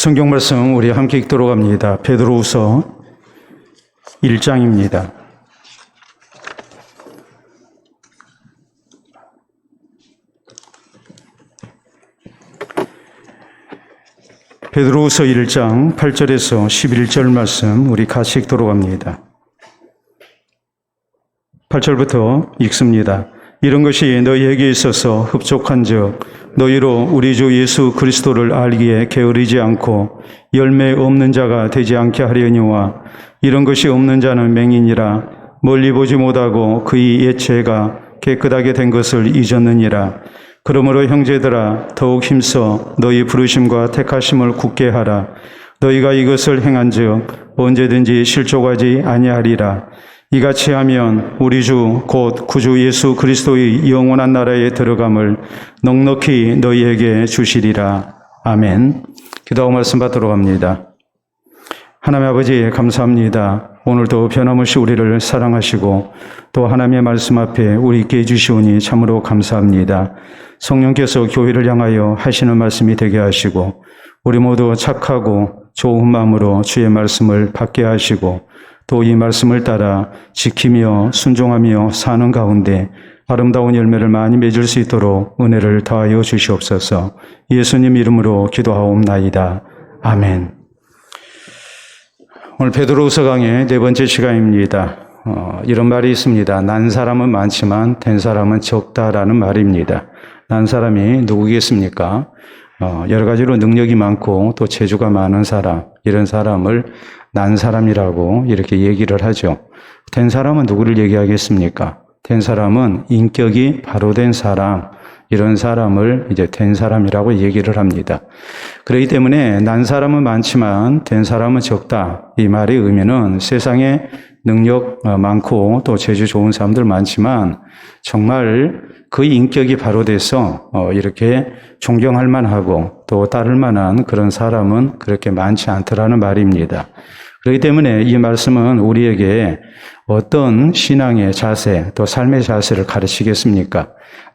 성경 말씀 우리 함께 읽도록 합니다. 베드로후서 1장입니다. 베드로후서 1장 8절에서 11절 말씀 우리 같이 읽도록 합니다. 8절부터 읽습니다. 이런 것이 너희에게 있어서 흡족한즉 너희로 우리 주 예수 그리스도를 알기에 게으르지 않고 열매 없는 자가 되지 않게 하려니와 이런 것이 없는 자는 맹인이라 멀리 보지 못하고 그의 옛 죄가 깨끗하게 된 것을 잊었느니라. 그러므로 형제들아 더욱 힘써 너희 부르심과 택하심을 굳게 하라. 너희가 이것을 행한즉 언제든지 실족하지 아니하리라. 이같이 하면 우리 주 곧 구주 예수 그리스도의 영원한 나라에 들어감을 넉넉히 너희에게 주시리라. 아멘. 기도하고 말씀 받도록 합니다. 하나님 아버지 감사합니다. 오늘도 변함없이 우리를 사랑하시고 또 하나님의 말씀 앞에 우리 있게 해주시오니 참으로 감사합니다. 성령께서 교회를 향하여 하시는 말씀이 되게 하시고 우리 모두 착하고 좋은 마음으로 주의 말씀을 받게 하시고 또 이 말씀을 따라 지키며 순종하며 사는 가운데 아름다운 열매를 많이 맺을 수 있도록 은혜를 더하여 주시옵소서. 예수님 이름으로 기도하옵나이다. 아멘. 오늘 베드로후서 강의 네 번째 시간입니다. 이런 말이 있습니다. 난 사람은 많지만 된 사람은 적다라는 말입니다. 난 사람이 누구겠습니까? 여러 가지로 능력이 많고 또 재주가 많은 사람, 이런 사람을 난 사람이라고 이렇게 얘기를 하죠. 된 사람은 누구를 얘기하겠습니까? 된 사람은 인격이 바로 된 사람, 이런 사람을 이제 된 사람이라고 얘기를 합니다. 그렇기 때문에 난 사람은 많지만 된 사람은 적다. 이 말의 의미는 세상에 능력 많고 또 재주 좋은 사람들 많지만 정말 그 인격이 바로 돼서 이렇게 존경할 만하고 또 따를 만한 그런 사람은 그렇게 많지 않더라는 말입니다. 그렇기 때문에 이 말씀은 우리에게 어떤 신앙의 자세 또 삶의 자세를 가르치겠습니까?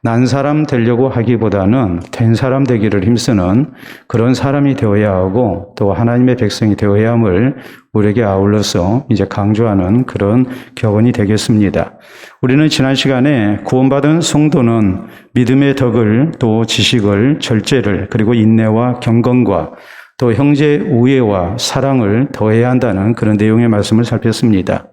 난 사람 되려고 하기보다는 된 사람 되기를 힘쓰는 그런 사람이 되어야 하고 또 하나님의 백성이 되어야 함을 우리에게 아울러서 이제 강조하는 그런 교훈이 되겠습니다. 우리는 지난 시간에 구원받은 성도는 믿음의 덕을 또 지식을 절제를 그리고 인내와 경건과 또 형제 우애와 사랑을 더해야 한다는 그런 내용의 말씀을 살폈습니다.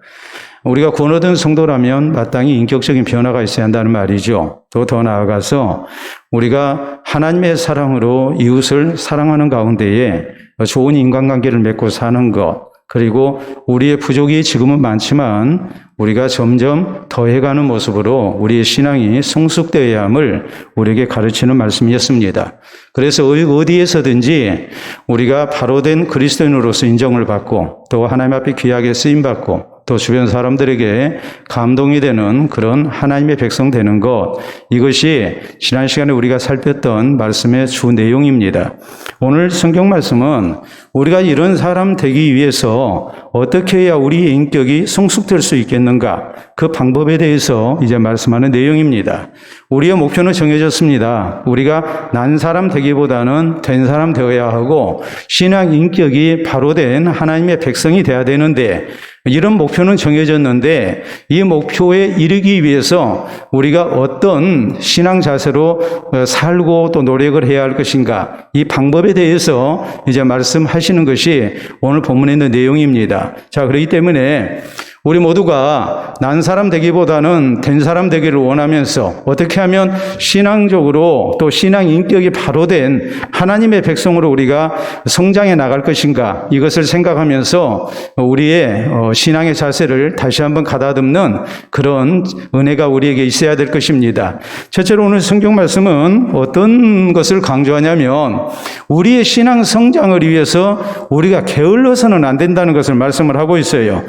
우리가 구원 얻은 성도라면 마땅히 인격적인 변화가 있어야 한다는 말이죠. 또 더 나아가서 우리가 하나님의 사랑으로 이웃을 사랑하는 가운데에 좋은 인간관계를 맺고 사는 것, 그리고 우리의 부족이 지금은 많지만 우리가 점점 더해가는 모습으로 우리의 신앙이 성숙되어야 함을 우리에게 가르치는 말씀이었습니다. 그래서 어디에서든지 우리가 바로 된 그리스도인으로서 인정을 받고 또 하나님 앞에 귀하게 쓰임받고 또 주변 사람들에게 감동이 되는 그런 하나님의 백성 되는 것, 이것이 지난 시간에 우리가 살폈던 말씀의 주 내용입니다. 오늘 성경 말씀은 우리가 이런 사람 되기 위해서 어떻게 해야 우리의 인격이 성숙될 수 있겠는가, 그 방법에 대해서 이제 말씀하는 내용입니다. 우리의 목표는 정해졌습니다. 우리가 난 사람 되기보다는 된 사람 되어야 하고 신앙 인격이 바로 된 하나님의 백성이 되어야 되는데, 이런 목표는 정해졌는데 이 목표에 이르기 위해서 우리가 어떤 신앙 자세로 살고 또 노력을 해야 할 것인가, 이 방법에 대해서 이제 말씀하시는 것이 오늘 본문에 있는 내용입니다. 자, 그렇기 때문에 우리 모두가 난 사람 되기보다는 된 사람 되기를 원하면서 어떻게 하면 신앙적으로 또 신앙 인격이 바로 된 하나님의 백성으로 우리가 성장해 나갈 것인가, 이것을 생각하면서 우리의 신앙의 자세를 다시 한번 가다듬는 그런 은혜가 우리에게 있어야 될 것입니다. 첫째로 오늘 성경 말씀은 어떤 것을 강조하냐면 우리의 신앙 성장을 위해서 우리가 게을러서는 안 된다는 것을 말씀을 하고 있어요.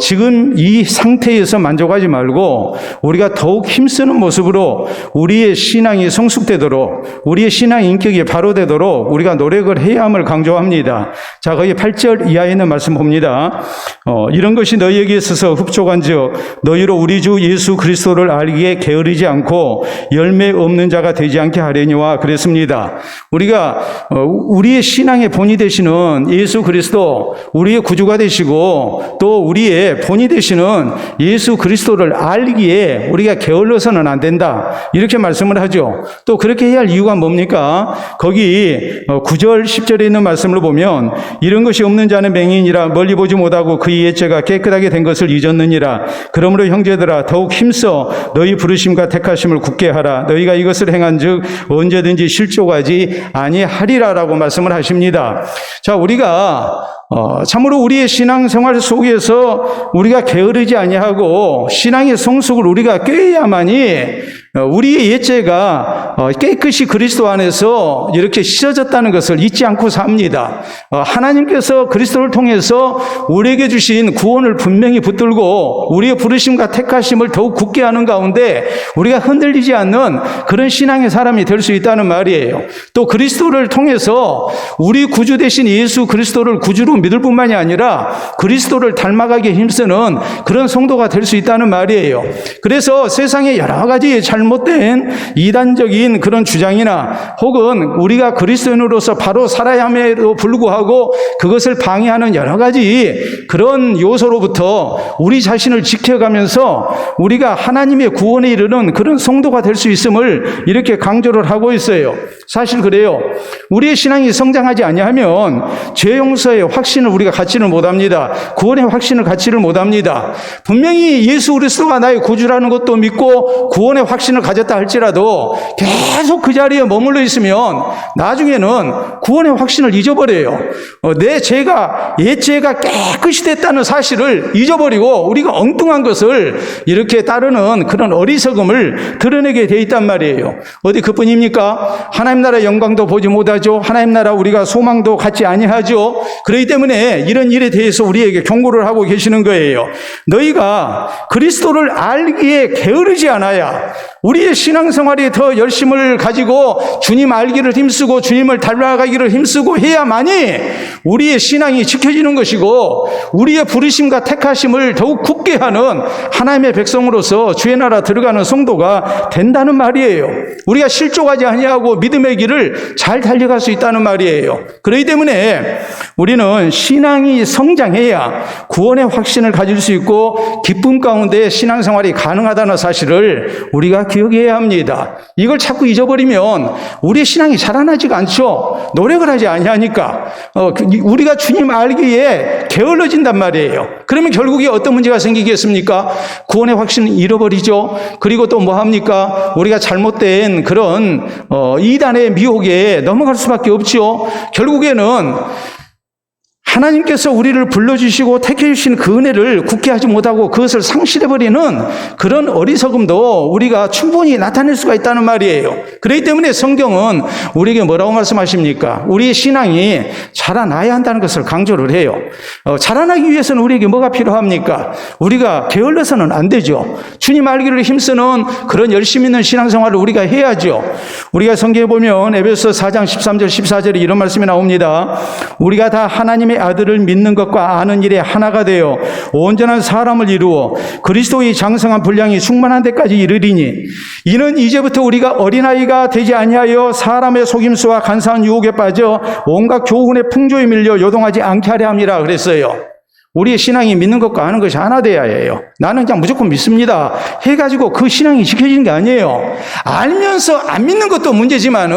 지금 지금 이 상태에서 만족하지 말고 우리가 더욱 힘쓰는 모습으로 우리의 신앙이 성숙되도록, 우리의 신앙 인격이 바로 되도록 우리가 노력을 해야 함을 강조합니다. 자, 거기 8절 이하에 있는 말씀 봅니다. 이런 것이 너희에게 있어서 흡족한즉 너희로 우리 주 예수 그리스도를 알기에 게으르지 않고 열매 없는 자가 되지 않게 하려니와 그랬습니다. 우리가 우리의 신앙의 본이 되시는 예수 그리스도, 우리의 구주가 되시고 또 우리의 본이 되시는 예수 그리스도를 알기에 우리가 게을러서는 안 된다, 이렇게 말씀을 하죠. 또 그렇게 해야 할 이유가 뭡니까? 거기 9절 10절에 있는 말씀을 보면 이런 것이 없는 자는 맹인이라 멀리 보지 못하고 그의 옛죄가 깨끗하게 된 것을 잊었느니라. 그러므로 형제들아 더욱 힘써 너희 부르심과 택하심을 굳게 하라. 너희가 이것을 행한즉 언제든지 실족하지 아니하리라라고 말씀을 하십니다. 자, 우리가 참으로 우리의 신앙생활 속에서 우리가 게으르지 아니하고 신앙의 성숙을 우리가 꾀야만이 우리의 옛죄가 깨끗이 그리스도 안에서 이렇게 씻어졌다는 것을 잊지 않고 삽니다. 하나님께서 그리스도를 통해서 우리에게 주신 구원을 분명히 붙들고 우리의 부르심과 택하심을 더욱 굳게 하는 가운데 우리가 흔들리지 않는 그런 신앙의 사람이 될 수 있다는 말이에요. 또 그리스도를 통해서 우리 구주 되신 예수 그리스도를 구주로 믿을 뿐만이 아니라 그리스도를 닮아가게 힘쓰는 그런 성도가 될 수 있다는 말이에요. 그래서 세상에 여러 가지 잘못된 이단적인 그런 주장이나 혹은 우리가 그리스도인으로서 바로 살아야 함에도 불구하고 그것을 방해하는 여러 가지 그런 요소로부터 우리 자신을 지켜가면서 우리가 하나님의 구원에 이르는 그런 성도가 될 수 있음을 이렇게 강조를 하고 있어요. 사실 그래요. 우리의 신앙이 성장하지 아니하면 죄 용서의 확신을 우리가 갖지를 못합니다. 구원의 확신을 갖지를 못합니다. 분명히 예수 그리스도가 나의 구주라는 것도 믿고 구원의 확신을 가졌다 할지라도 계속 그 자리에 머물러 있으면 나중에는 구원의 확신을 잊어버려요. 내 죄가, 옛죄가 깨끗이 됐다는 사실을 잊어버리고 우리가 엉뚱한 것을 이렇게 따르는 그런 어리석음을 드러내게 돼 있단 말이에요. 어디 그뿐입니까? 하나님 나라 영광도 보지 못하죠. 하나님 나라 우리가 소망도 갖지 아니하죠. 그렇기 때문에 이런 일에 대해서 우리에게 경고를 하고 계시는 거예요. 너희가 그리스도를 알기에 게으르지 않아야 우리의 신앙생활이 더 열심을 가지고 주님 알기를 힘쓰고 주님을 닮아가기를 힘쓰고 해야만이 우리의 신앙이 지켜지는 것이고 우리의 부르심과 택하심을 더욱 굳게 하는 하나님의 백성으로서 주의 나라 들어가는 성도가 된다는 말이에요. 우리가 실족하지 아니하고 믿음의 길을 잘 달려갈 수 있다는 말이에요. 그렇기 때문에 우리는 신앙이 성장해야 구원의 확신을 가질 수 있고 기쁨 가운데 신앙생활이 가능하다는 사실을 우리가 기억해야 합니다. 이걸 자꾸 잊어버리면 우리의 신앙이 자라나지가 않죠. 노력을 하지 아니하니까 우리가 주님 알기에 게을러진단 말이에요. 그러면 결국에 어떤 문제가 생기겠습니까? 구원의 확신을 잃어버리죠. 그리고 또 뭐 합니까? 우리가 잘못된 그런 이단의 미혹에 넘어갈 수밖에 없죠. 결국에는 하나님께서 우리를 불러주시고 택해주신 그 은혜를 굳게 하지 못하고 그것을 상실해버리는 그런 어리석음도 우리가 충분히 나타낼 수가 있다는 말이에요. 그렇기 때문에 성경은 우리에게 뭐라고 말씀하십니까? 우리의 신앙이 자라나야 한다는 것을 강조를 해요. 자라나기 위해서는 우리에게 뭐가 필요합니까? 우리가 게을러서는 안 되죠. 주님 알기를 힘쓰는 그런 열심 있는 신앙생활을 우리가 해야죠. 우리가 성경에 보면 에베소 4장 13절 14절에 이런 말씀이 나옵니다. 우리가 다 하나님의 아들을 믿는 것과 아는 일에 하나가 되어 온전한 사람을 이루어 그리스도의 장성한 분량이 충만한 데까지 이르리니 이는 이제부터 우리가 어린아이가 되지 아니하여 사람의 속임수와 간사한 유혹에 빠져 온갖 교훈의 풍조에 밀려 요동하지 않게 하려 함이라 그랬어요. 우리의 신앙이 믿는 것과 아는 것이 하나 되어야 해요. 나는 그냥 무조건 믿습니다 해가지고 그 신앙이 지켜지는 게 아니에요. 알면서 안 믿는 것도 문제지만은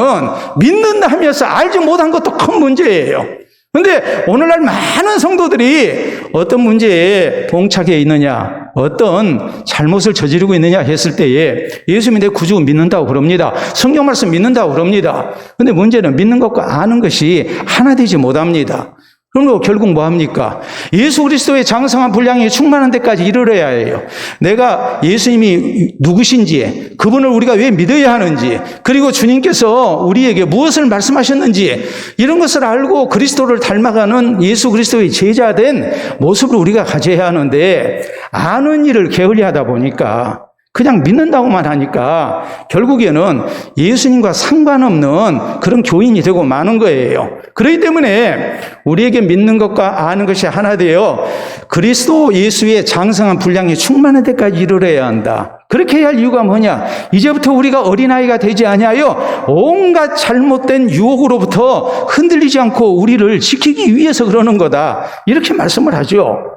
믿는다 하면서 알지 못한 것도 큰 문제예요. 그런데 오늘날 많은 성도들이 어떤 문제에 봉착해 있느냐, 어떤 잘못을 저지르고 있느냐 했을 때에 예수님이 내 구주 믿는다고 그럽니다. 성경 말씀 믿는다고 그럽니다. 그런데 문제는 믿는 것과 아는 것이 하나 되지 못합니다. 그럼 결국 뭐 합니까? 예수 그리스도의 장성한 분량이 충만한 데까지 이르러야 해요. 내가 예수님이 누구신지, 그분을 우리가 왜 믿어야 하는지, 그리고 주님께서 우리에게 무엇을 말씀하셨는지, 이런 것을 알고 그리스도를 닮아가는 예수 그리스도의 제자된 모습을 우리가 가져야 하는데, 아는 일을 게을리하다 보니까 그냥 믿는다고만 하니까 결국에는 예수님과 상관없는 그런 교인이 되고 마는 거예요. 그렇기 때문에 우리에게 믿는 것과 아는 것이 하나 되어 그리스도 예수의 장성한 분량이 충만한 데까지 이르러야 한다. 그렇게 해야 할 이유가 뭐냐? 이제부터 우리가 어린아이가 되지 아니하여 온갖 잘못된 유혹으로부터 흔들리지 않고 우리를 지키기 위해서 그러는 거다. 이렇게 말씀을 하죠.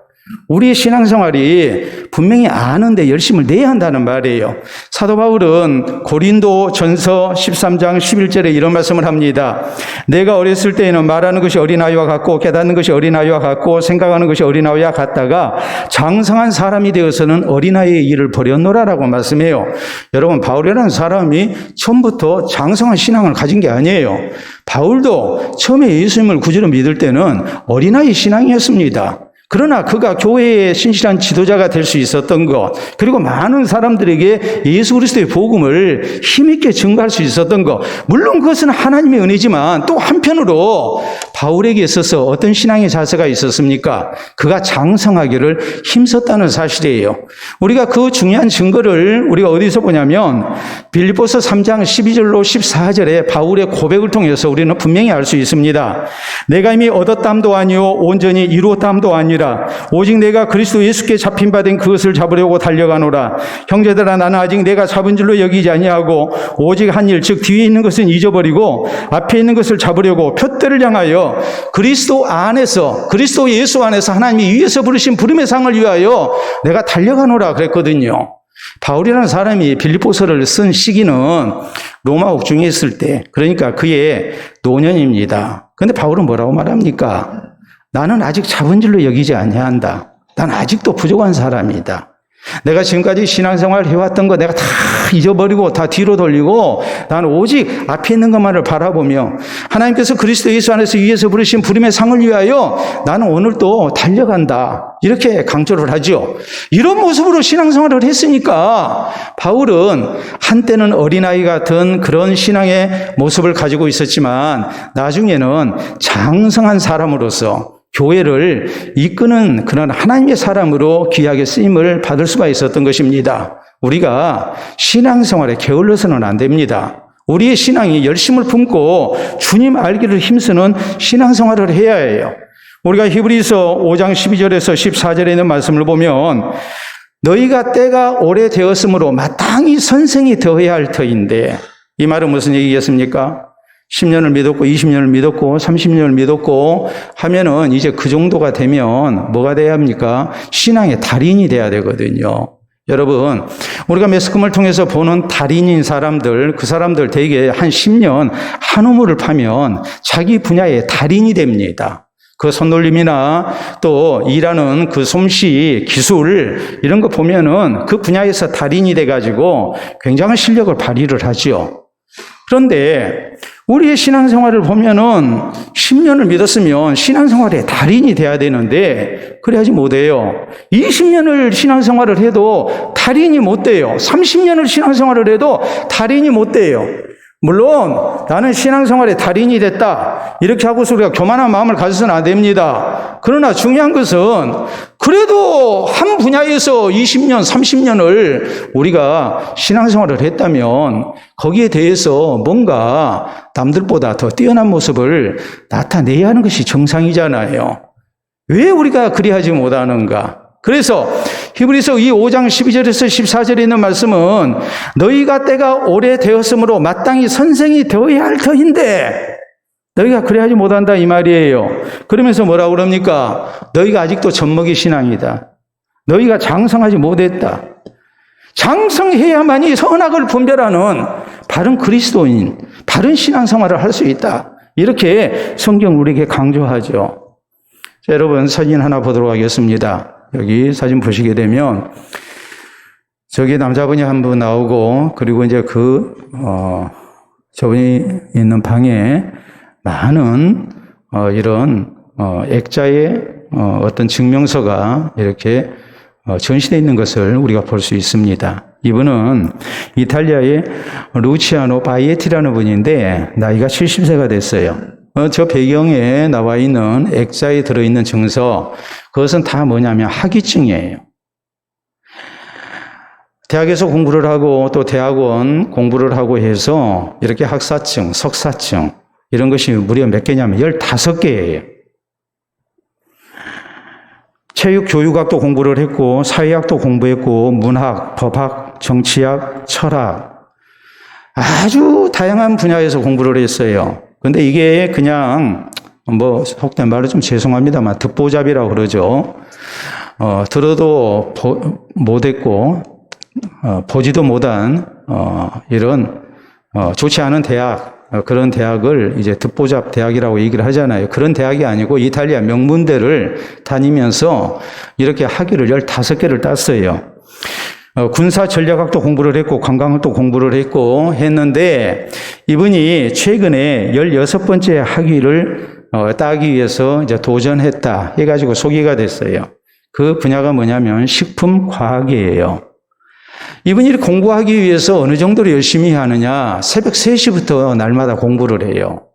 우리의 신앙생활이 분명히 아는데 열심을 내야 한다는 말이에요. 사도 바울은 고린도 전서 13장 11절에 이런 말씀을 합니다. 내가 어렸을 때에는 말하는 것이 어린아이와 같고 깨닫는 것이 어린아이와 같고 생각하는 것이 어린아이와 같다가 장성한 사람이 되어서는 어린아이의 일을 버렸노라라고 말씀해요. 여러분, 바울이라는 사람이 처음부터 장성한 신앙을 가진 게 아니에요. 바울도 처음에 예수님을 구주로 믿을 때는 어린아이 신앙이었습니다. 그러나 그가 교회의 신실한 지도자가 될 수 있었던 것, 그리고 많은 사람들에게 예수 그리스도의 복음을 힘있게 증거할 수 있었던 것, 물론 그것은 하나님의 은혜지만 또 한편으로 바울에게 있어서 어떤 신앙의 자세가 있었습니까? 그가 장성하기를 힘썼다는 사실이에요. 우리가 그 중요한 증거를 우리가 어디서 보냐면 빌립보서 3장 12절로 14절에 바울의 고백을 통해서 우리는 분명히 알 수 있습니다. 내가 이미 얻었담도 아니요 온전히 이루었담도 아니라 오직 내가 그리스도 예수께 잡힌 바 된 그것을 잡으려고 달려가노라. 형제들아, 나는 아직 내가 잡은 줄로 여기지 아니하고 오직 한 일, 즉 뒤에 있는 것은 잊어버리고 앞에 있는 것을 잡으려고 표대를 향하여 그리스도 안에서, 그리스도 예수 안에서 하나님이 위에서 부르신 부름의 상을 위하여 내가 달려가노라 그랬거든요. 바울이라는 사람이 빌립보서를 쓴 시기는 로마 옥중에 있을 때, 그러니까 그의 노년입니다. 그런데 바울은 뭐라고 말합니까? 나는 아직 잡은 줄로 여기지 아니한다. 난 아직도 부족한 사람이다. 내가 지금까지 신앙생활 해왔던 거 내가 다 잊어버리고 다 뒤로 돌리고 나는 오직 앞에 있는 것만을 바라보며 하나님께서 그리스도 예수 안에서 위에서 부르신 부름의 상을 위하여 나는 오늘도 달려간다. 이렇게 강조를 하죠. 이런 모습으로 신앙생활을 했으니까 바울은 한때는 어린아이 같은 그런 신앙의 모습을 가지고 있었지만 나중에는 장성한 사람으로서 교회를 이끄는 그런 하나님의 사람으로 귀하게 쓰임을 받을 수가 있었던 것입니다. 우리가 신앙생활에 게을러서는 안 됩니다. 우리의 신앙이 열심을 품고 주님 알기를 힘쓰는 신앙생활을 해야 해요. 우리가 히브리서 5장 12절에서 14절에 있는 말씀을 보면 너희가 때가 오래되었으므로 마땅히 선생이 되어야 할 터인데, 이 말은 무슨 얘기겠습니까? 10년을 믿었고 20년을 믿었고 30년을 믿었고 하면은 이제 그 정도가 되면 뭐가 돼야 합니까? 신앙의 달인이 돼야 되거든요. 여러분, 우리가 매스컴을 통해서 보는 달인인 사람들, 그 사람들 대개 한 10년 한 우물을 파면 자기 분야의 달인이 됩니다. 그 손놀림이나 또 일하는 그 솜씨, 기술 이런 거 보면은 그 분야에서 달인이 돼가지고 굉장한 실력을 발휘를 하죠. 그런데 우리의 신앙생활을 보면은 10년을 믿었으면 신앙생활의 달인이 돼야 되는데 그래야지 못해요. 20년을 신앙생활을 해도 달인이 못 돼요. 30년을 신앙생활을 해도 달인이 못 돼요. 물론 나는 신앙생활의 달인이 됐다 이렇게 하고서 우리가 교만한 마음을 가져서는 안 됩니다. 그러나 중요한 것은 그래도 한 분야에서 20년, 30년을 우리가 신앙생활을 했다면 거기에 대해서 뭔가 남들보다 더 뛰어난 모습을 나타내야 하는 것이 정상이잖아요. 왜 우리가 그리하지 못하는가? 그래서 히브리서 이 5장 12절에서 14절에 있는 말씀은 너희가 때가 오래되었으므로 마땅히 선생이 되어야 할 터인데 너희가 그래야지 못한다 이 말이에요. 그러면서 뭐라고 그럽니까? 너희가 아직도 젖먹이 신앙이다. 너희가 장성하지 못했다. 장성해야만이 선악을 분별하는 바른 그리스도인, 바른 신앙생활을 할 수 있다. 이렇게 성경 우리에게 강조하죠. 자, 여러분 사진 하나 보도록 하겠습니다. 여기 사진 보시게 되면 저기 남자분이 한 분 나오고 그리고 이제 저분이 있는 방에 많은 이런 액자의 어떤 증명서가 이렇게 전시되어 있는 것을 우리가 볼 수 있습니다. 이분은 이탈리아의 루치아노 바이에티라는 분인데 나이가 70세가 됐어요. 저 배경에 나와 있는 액자에 들어있는 증서, 그것은 다 뭐냐면 학위증이에요. 대학에서 공부를 하고 또 대학원 공부를 하고 해서 이렇게 학사증, 석사증 이런 것이 무려 몇 개냐면 15개예요. 체육교육학도 공부를 했고 사회학도 공부했고 문학, 법학, 정치학, 철학 아주 다양한 분야에서 공부를 했어요. 근데 이게 그냥 속된 말로 좀 죄송합니다만 듣보잡이라고 그러죠. 들어도 못했고 보지도 못한 이런 좋지 않은 대학, 그런 대학을 이제 듣보잡 대학이라고 얘기를 하잖아요. 그런 대학이 아니고 이탈리아 명문대를 다니면서 이렇게 학위를 15개를 땄어요. 군사 전략학도 공부를 했고 관광학도 공부를 했고 했는데 이분이 최근에 16번째 학위를 따기 위해서 이제 도전했다 해가지고 소개가 됐어요. 그 분야가 뭐냐면 식품과학이에요. 이분이 공부하기 위해서 어느 정도로 열심히 하느냐, 새벽 3시부터 날마다 공부를 해요.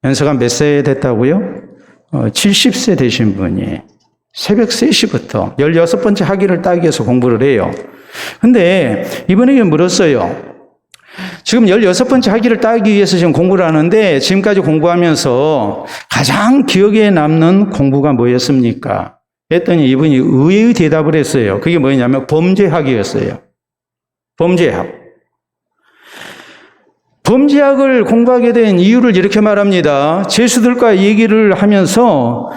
연세가 몇 세 됐다고요? 70세 되신 분이 새벽 3시부터 16번째 학위를 따기 위해서 공부를 해요. 근데 이분에게 물었어요. 지금 16번째 학위를 따기 위해서 지금 공부를 하는데 지금까지 공부하면서 가장 기억에 남는 공부가 뭐였습니까? 했더니 이분이 의외의 대답을 했어요. 그게 뭐냐면 범죄학이었어요. 범죄학. 범죄학을 공부하게 된 이유를 이렇게 말합니다. 죄수들과 얘기를 하면서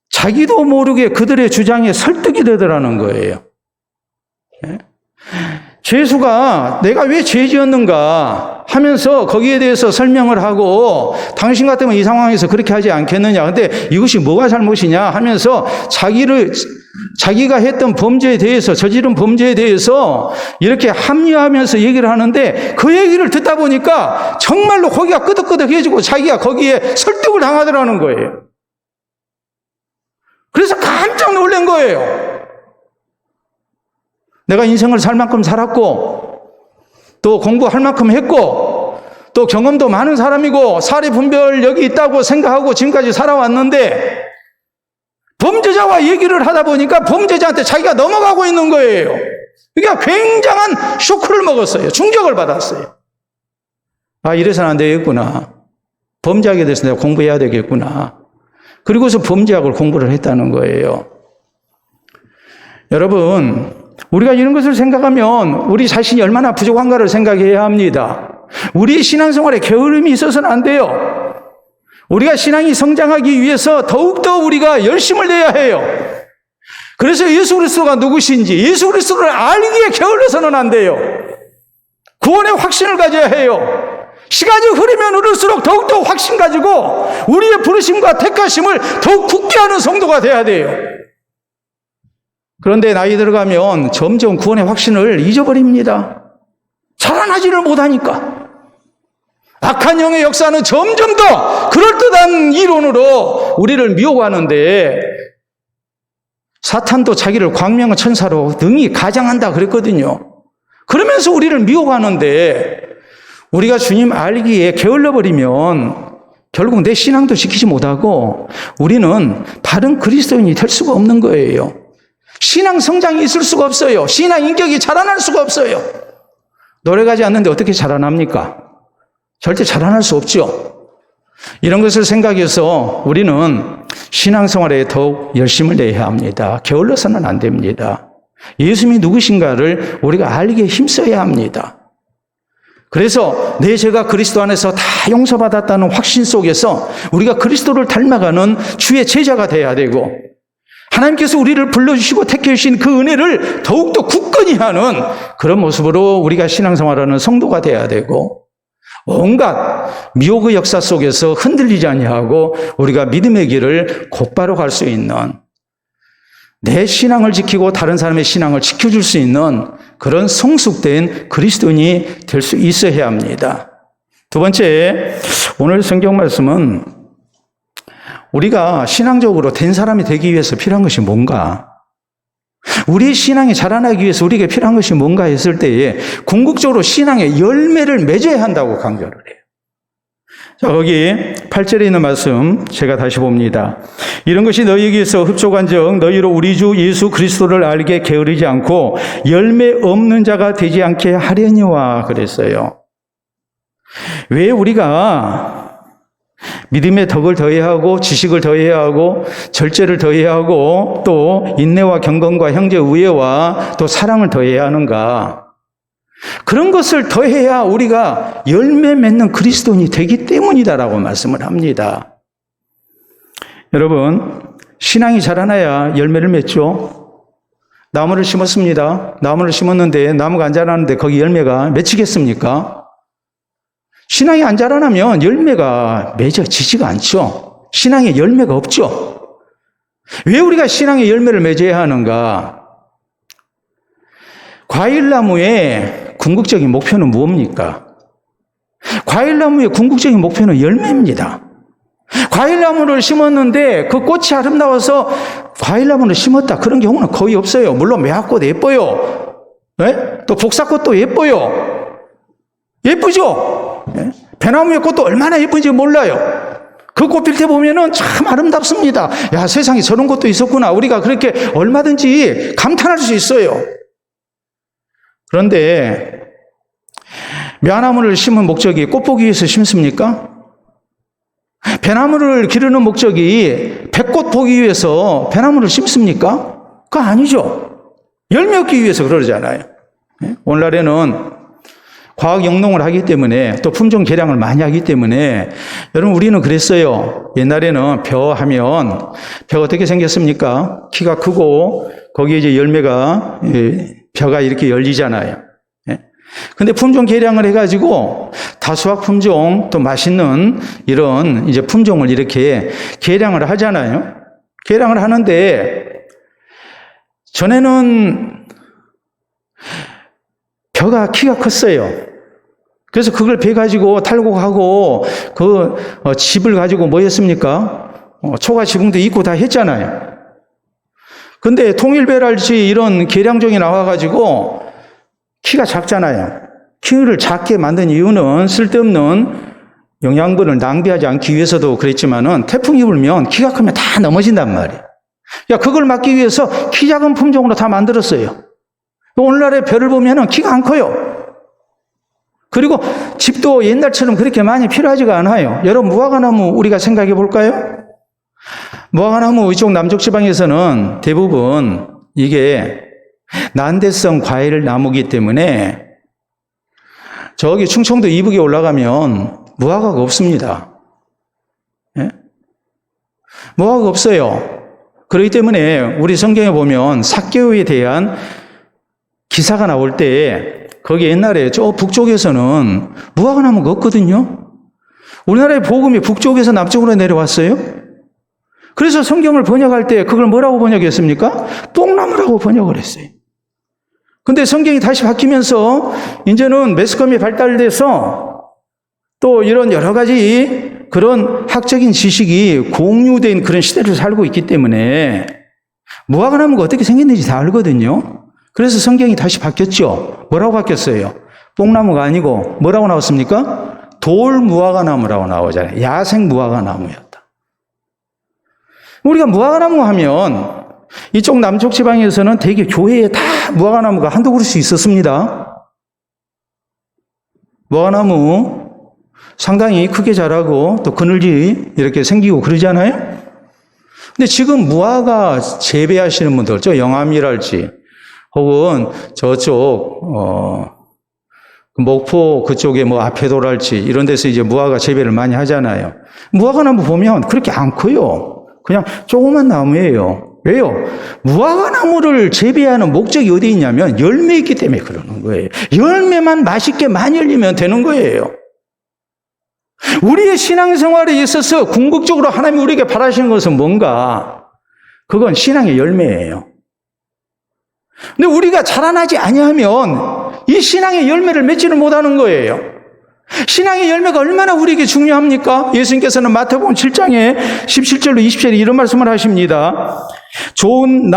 자기도 모르게 그들의 주장에 설득이 되더라는 거예요. 죄수가 내가 왜 죄 지었는가 하면서 거기에 대해서 설명을 하고 당신 같으면 이 상황에서 그렇게 하지 않겠느냐. 근데 이것이 뭐가 잘못이냐 하면서 자기가 했던 범죄에 대해서 저지른 범죄에 대해서 이렇게 합리화하면서 얘기를 하는데 그 얘기를 듣다 보니까 정말로 거기가 끄덕끄덕해지고 자기가 거기에 설득을 당하더라는 거예요. 그래서 깜짝 놀란 거예요. 내가 인생을 살 만큼 살았고 또 공부할 만큼 했고 또 경험도 많은 사람이고 사리 분별력이 있다고 생각하고 지금까지 살아왔는데 범죄자와 얘기를 하다 보니까 범죄자한테 자기가 넘어가고 있는 거예요. 그러니까 굉장한 쇼크를 먹었어요. 충격을 받았어요. 아, 이래서는 안 되겠구나. 범죄학에 대해서 내가 공부해야 되겠구나. 그리고서 범죄학을 공부를 했다는 거예요. 여러분, 우리가 이런 것을 생각하면 우리 자신이 얼마나 부족한가를 생각해야 합니다. 우리 신앙생활에 게으름이 있어서는 안 돼요. 우리가 신앙이 성장하기 위해서 더욱더 우리가 열심을 내야 해요. 그래서 예수 그리스도가 누구신지 예수 그리스도를 알기에 게을러서는 안 돼요. 구원의 확신을 가져야 해요. 시간이 흐르면 흐를수록 더욱더 확신 가지고 우리의 부르심과 택하심을 더욱 굳게 하는 성도가 돼야 돼요. 그런데 나이 들어가면 점점 구원의 확신을 잊어버립니다. 자라나지를 못하니까. 악한 영의 역사는 점점 더 그럴듯한 이론으로 우리를 미혹하는데 사탄도 자기를 광명의 천사로 능히 가장한다 그랬거든요. 그러면서 우리를 미혹하는데 우리가 주님 알기에 게을러버리면 결국 내 신앙도 지키지 못하고 우리는 바른 그리스도인이 될 수가 없는 거예요. 신앙 성장이 있을 수가 없어요. 신앙 인격이 자라날 수가 없어요. 노래가지 않는데 어떻게 자라납니까? 절대 자라날 수 없죠. 이런 것을 생각해서 우리는 신앙생활에 더욱 열심을 내야 합니다. 게을러서는 안 됩니다. 예수님이 누구신가를 우리가 알기에 힘써야 합니다. 그래서 내 죄가 그리스도 안에서 다 용서받았다는 확신 속에서 우리가 그리스도를 닮아가는 주의 제자가 돼야 되고 하나님께서 우리를 불러주시고 택해주신 그 은혜를 더욱더 굳건히 하는 그런 모습으로 우리가 신앙생활하는 성도가 돼야 되고 온갖 미혹의 역사 속에서 흔들리지 아니하고 우리가 믿음의 길을 곧바로 갈 수 있는 내 신앙을 지키고 다른 사람의 신앙을 지켜줄 수 있는 그런 성숙된 그리스도인이 될 수 있어야 합니다. 두 번째, 오늘 성경 말씀은 우리가 신앙적으로 된 사람이 되기 위해서 필요한 것이 뭔가? 우리의 신앙이 자라나기 위해서 우리에게 필요한 것이 뭔가 했을 때에 궁극적으로 신앙의 열매를 맺어야 한다고 강조를 해요. 자, 거기 8절에 있는 말씀 제가 다시 봅니다. 이런 것이 너희에게서 흡족한즉 너희로 우리 주 예수 그리스도를 알게 게으르지 않고 열매 없는 자가 되지 않게 하려니와 그랬어요. 왜 우리가 믿음의 덕을 더해야 하고 지식을 더해야 하고 절제를 더해야 하고 또 인내와 경건과 형제 우애와 또 사랑을 더해야 하는가? 그런 것을 더해야 우리가 열매 맺는 그리스도인이 되기 때문이다라고 말씀을 합니다. 여러분, 신앙이 자라나야 열매를 맺죠. 나무를 심었습니다. 나무를 심었는데 나무가 안 자라는데 거기 열매가 맺히겠습니까? 신앙이 안 자라나면 열매가 맺어지지가 않죠. 신앙에 열매가 없죠. 왜 우리가 신앙의 열매를 맺어야 하는가? 과일나무의 궁극적인 목표는 무엇입니까? 과일나무의 궁극적인 목표는 열매입니다. 과일나무를 심었는데 그 꽃이 아름다워서 과일나무를 심었다. 그런 경우는 거의 없어요. 물론 매화꽃 예뻐요. 네? 또 복사꽃도 예뻐요. 예쁘죠? 네? 배나무의 꽃도 얼마나 예쁜지 몰라요. 그 꽃 필 때 보면은 참 아름답습니다. 야, 세상에 저런 것도 있었구나. 우리가 그렇게 얼마든지 감탄할 수 있어요. 그런데 매화나무를 심은 목적이 꽃 보기 위해서 심습니까? 배나무를 기르는 목적이 백꽃 보기 위해서 배나무를 심습니까? 그거 아니죠. 열매 얻기 위해서 그러잖아요. 오늘날에는 과학 영농을 하기 때문에 또 품종 개량을 많이 하기 때문에 여러분 우리는 그랬어요. 옛날에는 벼 하면 벼가 어떻게 생겼습니까? 키가 크고 거기에 이제 열매가 벼가 이렇게 열리잖아요. 근데 품종 개량을 해가지고 다수학 품종 또 맛있는 이런 이제 품종을 이렇게 개량을 하잖아요. 개량을 하는데 전에는 벼가 키가 컸어요. 그래서 그걸 베가지고 탈곡하고 그 집을 가지고 뭐 했습니까? 초가 지붕도 있고 다 했잖아요. 근데 통일배랄지 이런 계량종이 나와가지고 키가 작잖아요. 키를 작게 만든 이유는 쓸데없는 영양분을 낭비하지 않기 위해서도 그랬지만은 태풍이 불면 키가 크면 다 넘어진단 말이에요. 야, 그걸 막기 위해서 키 작은 품종으로 다 만들었어요. 오늘날의 벼를 보면은 키가 안 커요. 그리고 집도 옛날처럼 그렇게 많이 필요하지가 않아요. 여러분, 무화과나무 우리가 생각해 볼까요? 무화과나무 이쪽 남쪽 지방에서는 대부분 이게 난대성 과일 나무기 때문에 저기 충청도 이북에 올라가면 무화과가 없습니다. 예? 무화과가 없어요. 그렇기 때문에 우리 성경에 보면 삭개오에 대한 기사가 나올 때 거기 옛날에 저 북쪽에서는 무화과나무가 없거든요. 우리나라의 복음이 북쪽에서 남쪽으로 내려왔어요. 그래서 성경을 번역할 때 그걸 뭐라고 번역했습니까? 뽕나무라고 번역을 했어요. 근데 성경이 다시 바뀌면서 이제는 매스컴이 발달돼서 또 이런 여러 가지 그런 학적인 지식이 공유된 그런 시대를 살고 있기 때문에 무화과나무가 어떻게 생겼는지 다 알거든요. 그래서 성경이 다시 바뀌었죠. 뭐라고 바뀌었어요? 뽕나무가 아니고 뭐라고 나왔습니까? 돌무화과나무라고 나오잖아요. 야생 무화과나무였다. 우리가 무화과나무 하면 이쪽 남쪽 지방에서는 대개 교회에 다 무화과나무가 한두 그루씩 있었습니다. 무화과나무 상당히 크게 자라고 또 그늘지 이렇게 생기고 그러잖아요. 근데 지금 무화과 재배하시는 분들, 저 영암이랄지 혹은 저쪽 목포 그쪽에 뭐 아페도랄지 이런 데서 이제 무화과 재배를 많이 하잖아요. 무화과나무 보면 그렇게 안 커요. 그냥 조그만 나무예요. 왜요? 무화과나무를 재배하는 목적이 어디 있냐면 열매 있기 때문에 그러는 거예요. 열매만 맛있게 많이 열리면 되는 거예요. 우리의 신앙생활에 있어서 궁극적으로 하나님이 우리에게 바라시는 것은 뭔가? 그건 신앙의 열매예요. 근데 우리가 자라나지 아니하면 이 신앙의 열매를 맺지를 못하는 거예요. 신앙의 열매가 얼마나 우리에게 중요합니까? 예수님께서는 마태복음 7장에 17절로 20절에 이런 말씀을 하십니다. 좋은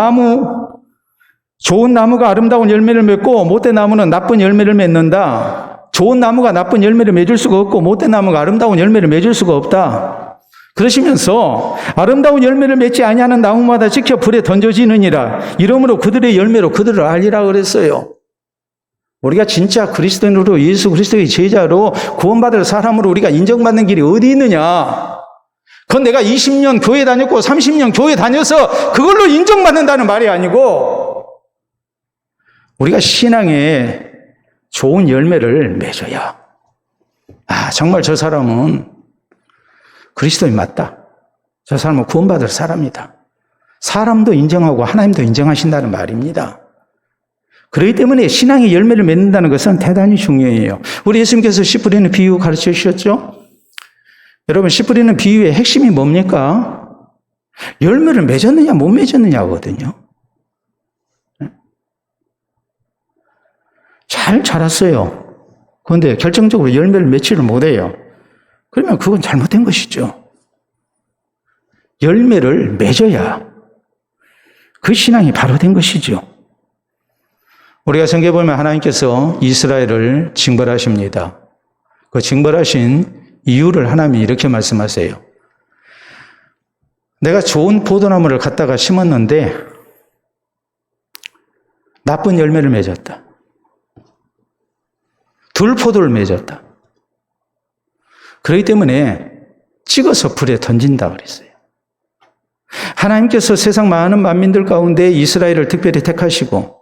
나무가 아름다운 열매를 맺고 못된 나무는 나쁜 열매를 맺는다. 좋은 나무가 나쁜 열매를 맺을 수가 없고 못된 나무가 아름다운 열매를 맺을 수가 없다. 그러시면서 아름다운 열매를 맺지 아니하는 나무마다 찍혀 불에 던져지느니라. 이러므로 그들의 열매로 그들을 알리라 그랬어요. 우리가 진짜 그리스도인으로 예수 그리스도의 제자로 구원받을 사람으로 우리가 인정받는 길이 어디 있느냐? 그건 내가 20년 교회 다녔고 30년 교회 다녀서 그걸로 인정받는다는 말이 아니고 우리가 신앙에 좋은 열매를 맺어야 정말 저 사람은 그리스도인 맞다. 저 사람은 구원받을 사람이다. 사람도 인정하고 하나님도 인정하신다는 말입니다. 그렇기 때문에 신앙의 열매를 맺는다는 것은 대단히 중요해요. 우리 예수님께서 씨 뿌리는 비유 가르쳐 주셨죠? 여러분, 씨 뿌리는 비유의 핵심이 뭡니까? 열매를 맺었느냐 못 맺었느냐거든요. 잘 자랐어요. 그런데 결정적으로 열매를 맺지를 못해요. 그러면 그건 잘못된 것이죠. 열매를 맺어야 그 신앙이 바로 된 것이죠. 우리가 성경에 보면 하나님께서 이스라엘을 징벌하십니다. 그 징벌하신 이유를 하나님이 이렇게 말씀하세요. 내가 좋은 포도나무를 갖다가 심었는데 나쁜 열매를 맺었다. 들포도를 맺었다. 그렇기 때문에 찍어서 불에 던진다 그랬어요. 하나님께서 세상 많은 만민들 가운데 이스라엘을 특별히 택하시고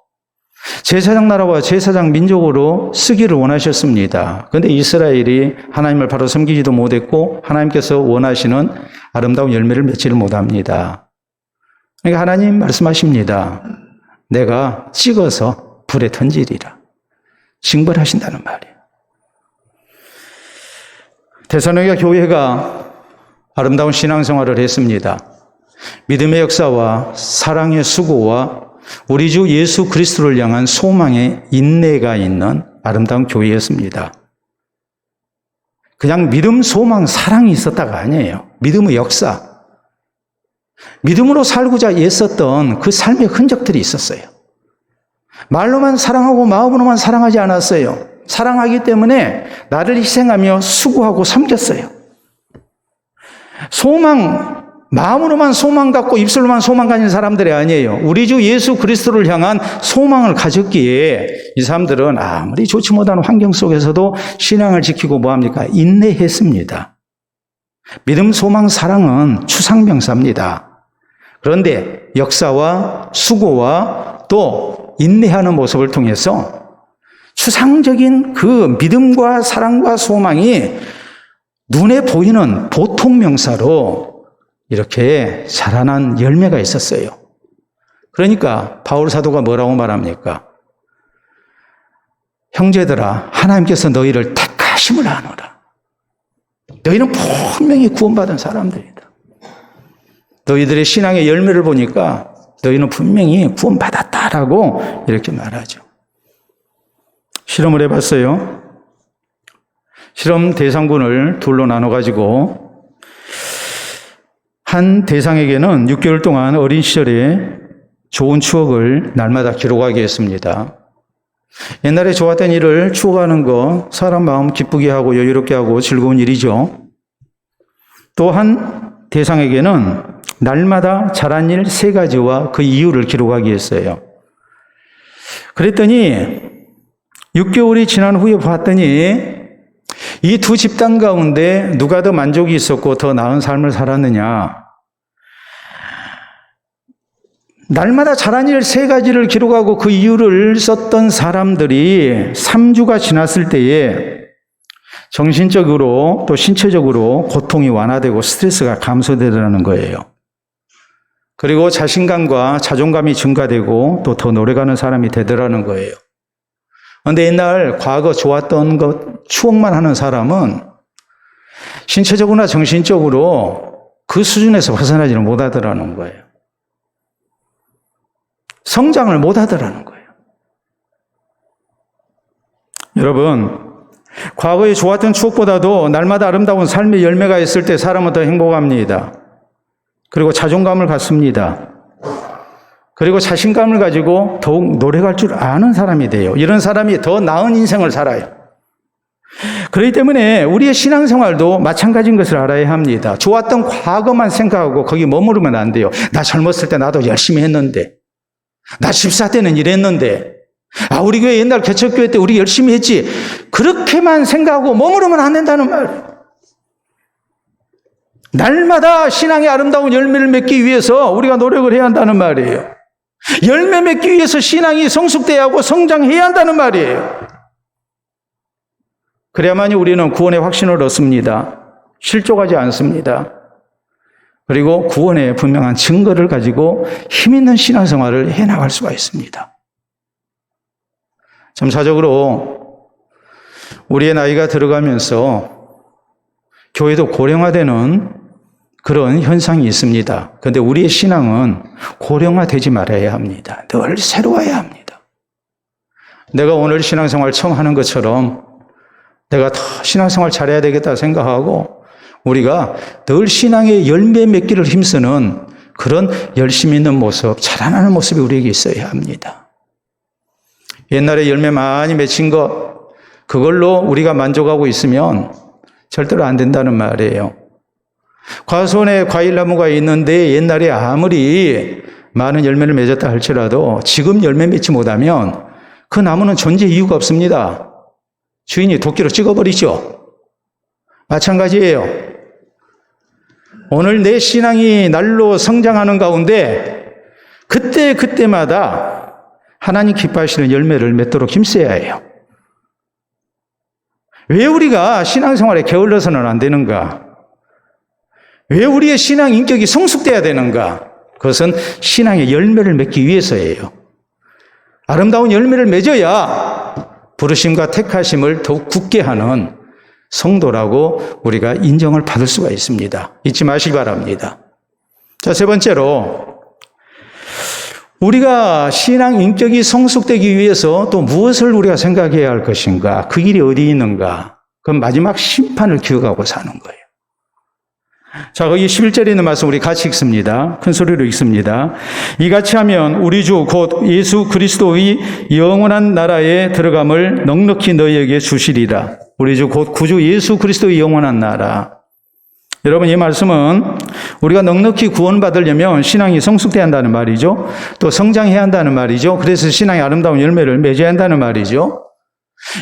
제사장 나라와 제사장 민족으로 쓰기를 원하셨습니다. 그런데 이스라엘이 하나님을 바로 섬기지도 못했고 하나님께서 원하시는 아름다운 열매를 맺지를 못합니다. 그러니까 하나님 말씀하십니다. 내가 찍어서 불에 던지리라. 징벌하신다는 말이에요. 데살로니가 교회가 아름다운 신앙생활을 했습니다. 믿음의 역사와 사랑의 수고와 우리 주 예수 그리스도를 향한 소망의 인내가 있는 아름다운 교회였습니다. 그냥 믿음, 소망, 사랑이 있었다가 아니에요. 믿음의 역사. 믿음으로 살고자 애썼던 그 삶의 흔적들이 있었어요. 말로만 사랑하고 마음으로만 사랑하지 않았어요. 사랑하기 때문에 나를 희생하며 수고하고 섬겼어요. 마음으로만 소망 갖고 입술로만 소망 가진 사람들이 아니에요. 우리 주 예수 그리스도를 향한 소망을 가졌기에 이 사람들은 아무리 좋지 못한 환경 속에서도 신앙을 지키고 뭐합니까? 인내했습니다. 믿음, 소망, 사랑은 추상명사입니다. 그런데 역사와 수고와 또 인내하는 모습을 통해서 추상적인 그 믿음과 사랑과 소망이 눈에 보이는 보통 명사로 이렇게 자라난 열매가 있었어요. 그러니까 바울 사도가 뭐라고 말합니까? 형제들아, 하나님께서 너희를 택하심을 아노라. 너희는 분명히 구원받은 사람들이다. 너희들의 신앙의 열매를 보니까 너희는 분명히 구원받았다라고 이렇게 말하죠. 실험을 해봤어요. 실험 대상군을 둘로 나눠가지고 한 대상에게는 6개월 동안 어린 시절에 좋은 추억을 날마다 기록하게 했습니다. 옛날에 좋았던 일을 추억하는 거 사람 마음 기쁘게 하고 여유롭게 하고 즐거운 일이죠. 또 한 대상에게는 날마다 잘한 일 3가지와 그 이유를 기록하게 했어요. 그랬더니 6개월이 지난 후에 봤더니 이 두 집단 가운데 누가 더 만족이 있었고 더 나은 삶을 살았느냐. 날마다 잘한 일 3가지를 기록하고 그 이유를 썼던 사람들이 3주가 지났을 때에 정신적으로 또 신체적으로 고통이 완화되고 스트레스가 감소되더라는 거예요. 그리고 자신감과 자존감이 증가되고 또 더 노래가는 사람이 되더라는 거예요. 그런데 옛날 과거 좋았던 것 추억만 하는 사람은 신체적으로나 정신적으로 그 수준에서 벗어나지는 못하더라는 거예요. 성장을 못하더라는 거예요. 여러분, 과거의 좋았던 추억보다도 날마다 아름다운 삶의 열매가 있을 때 사람은 더 행복합니다. 그리고 자존감을 갖습니다. 그리고 자신감을 가지고 더욱 노력할 줄 아는 사람이 돼요. 이런 사람이 더 나은 인생을 살아요. 그렇기 때문에 우리의 신앙생활도 마찬가지인 것을 알아야 합니다. 좋았던 과거만 생각하고 거기 머무르면 안 돼요. 나 젊었을 때 나도 열심히 했는데, 나 집사 때는 이랬는데, 우리 교회 옛날 개척교회 때 우리 열심히 했지. 그렇게만 생각하고 머무르면 안 된다는 말이에요. 날마다 신앙의 아름다운 열매를 맺기 위해서 우리가 노력을 해야 한다는 말이에요. 열매 맺기 위해서 신앙이 성숙돼야 하고 성장해야 한다는 말이에요. 그래야만이 우리는 구원의 확신을 얻습니다. 실족하지 않습니다. 그리고 구원의 분명한 증거를 가지고 힘있는 신앙생활을 해나갈 수가 있습니다. 점차적으로 우리의 나이가 들어가면서 교회도 고령화되는 그런 현상이 있습니다. 그런데 우리의 신앙은 고령화되지 말아야 합니다. 늘 새로워야 합니다. 내가 오늘 신앙생활 처음 하는 것처럼 내가 더 신앙생활 잘해야 되겠다 생각하고 우리가 늘 신앙의 열매 맺기를 힘쓰는 그런 열심히 있는 모습, 자라나는 모습이 우리에게 있어야 합니다. 옛날에 열매 많이 맺힌 것, 그걸로 우리가 만족하고 있으면 절대로 안 된다는 말이에요. 과수원에 과일나무가 있는데 옛날에 아무리 많은 열매를 맺었다 할지라도 지금 열매 맺지 못하면 그 나무는 존재 이유가 없습니다. 주인이 도끼로 찍어버리죠. 마찬가지예요. 오늘 내 신앙이 날로 성장하는 가운데 그때마다 하나님 기뻐하시는 열매를 맺도록 힘써야 해요. 왜 우리가 신앙생활에 게을러서는 안 되는가? 왜 우리의 신앙 인격이 성숙돼야 되는가? 그것은 신앙의 열매를 맺기 위해서예요. 아름다운 열매를 맺어야 부르심과 택하심을 더욱 굳게 하는 성도라고 우리가 인정을 받을 수가 있습니다. 잊지 마시기 바랍니다. 자, 세 번째로 우리가 신앙 인격이 성숙되기 위해서 또 무엇을 우리가 생각해야 할 것인가? 그 길이 어디 있는가? 그건 마지막 심판을 기억하고 사는 거예요. 자, 거기 11절에 있는 말씀 우리 같이 읽습니다. 큰 소리로 읽습니다. 이같이 하면 우리 주 곧 예수 그리스도의 영원한 나라에 들어감을 넉넉히 너희에게 주시리라. 우리 주 곧 구주 예수 그리스도의 영원한 나라. 여러분, 이 말씀은 우리가 넉넉히 구원받으려면 신앙이 성숙돼야 한다는 말이죠. 또 성장해야 한다는 말이죠. 그래서 신앙의 아름다운 열매를 맺어야 한다는 말이죠.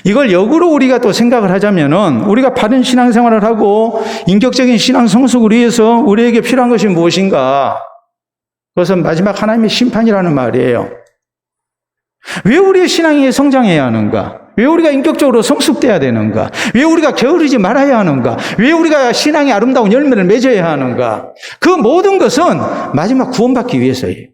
이걸 역으로 우리가 또 생각을 하자면은 우리가 바른 신앙생활을 하고 인격적인 신앙 성숙을 위해서 우리에게 필요한 것이 무엇인가? 그것은 마지막 하나님의 심판이라는 말이에요. 왜 우리의 신앙이 성장해야 하는가? 왜 우리가 인격적으로 성숙돼야 되는가? 왜 우리가 게으르지 말아야 하는가? 왜 우리가 신앙의 아름다운 열매를 맺어야 하는가? 그 모든 것은 마지막 구원받기 위해서예요.